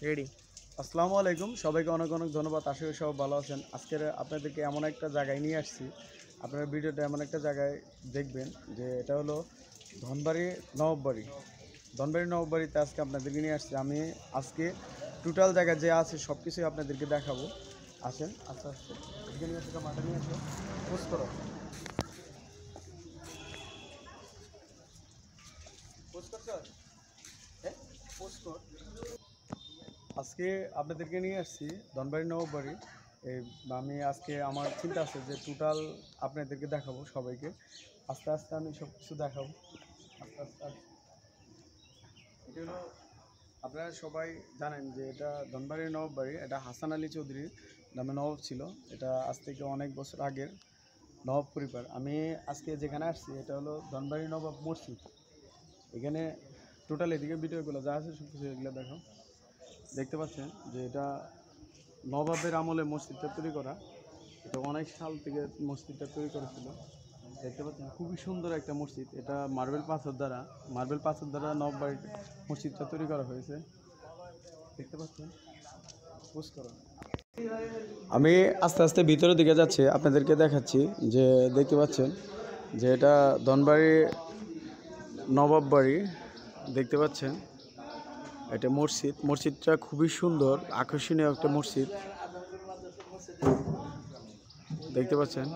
Ready. আসসালামু আলাইকুম, সবাইকে অনেক অনেক ধন্যবাদ। আশা করি সব ভালো আছেন। আজকের আপনাদেরকে এমন একটা জায়গায় নিয়ে আসছি, আপনারা ভিডিওটা এমন একটা জায়গায় দেখবেন যে এটা হলো ধনবাড়ি নবাববাড়ি। ধনবাড়ি নবাববাড়িতে আজকে আপনাদেরকে নিয়ে আসছি। আমি আজকে টোটাল জায়গায় যে আছে সব কিছুই আপনাদেরকে দেখাবো। আসেন আস্তে আস্তে এদিকে নিয়ে আসো, মাথা নিয়ে আসো, পোস্ট করো, পোস্ট করছো, হ্যাঁ পোস্ট কর। আজকে আপনাদেরকে নিয়ে আসছি ধনবাড়ি নবাববাড়ি। এই আমি আজকে আমার চিন্তা আছে যে টোটাল আপনাদেরকে দেখাবো সবাইকে। আস্তে আস্তে আমি সব কিছু দেখাবো আস্তে আস্তে এটা হলো, আপনারা সবাই জানেন যে এটা ধনবাড়ির নবাববাড়ি। এটা হাসান আলী চৌধুরীর নামে নবাব ছিল। এটা আজ থেকে অনেক বছর আগের নবাব পরিবার। আমি আজকে যেখানে আসছি এটা হলো ধনবাড়ি নবাব মসজিদ। এখানে টোটাল এদিকে ভিডিওগুলো যা আছে সব কিছু এগুলো দেখো, দেখতে পাচ্ছেন যে এটা নবাবের আমলে মসজিদটা তৈরি করা। এটা অনেক সাল থেকে মসজিদটা তৈরি করেছিল। দেখতে পাচ্ছেন খুবই সুন্দর একটা মসজিদ। এটা মার্বেল পাথর দ্বারা নবাববাড়ির মসজিদটা তৈরি করা হয়েছে। দেখতে পাচ্ছেন, পোস্ট করো। আমি আস্তে আস্তে ভিতরের দিকে যাচ্ছি, আপনাদেরকে দেখাচ্ছি যে দেখতে পাচ্ছেন যে এটা ধনবাড়ি নবাব বাড়ি। দেখতে পাচ্ছেন এটা মসজিদটা খুবই সুন্দর, আকর্ষণীয় একটা মসজিদ। দেখতে পাচ্ছেন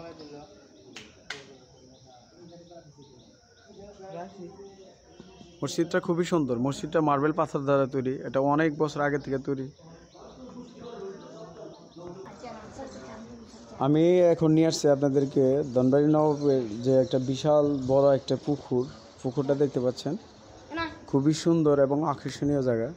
মসজিদটা খুবই সুন্দর। মসজিদটা মার্বেল পাথর দ্বারা তৈরি। এটা অনেক বছর আগে থেকে তৈরি। আমি এখন নিয়ে আসছি আপনাদেরকে ধনবাড়ি নবাবের যে একটা বিশাল বড় একটা পুকুরটা দেখতে পাচ্ছেন, খুবই সুন্দর এবং আকর্ষণীয় জায়গা।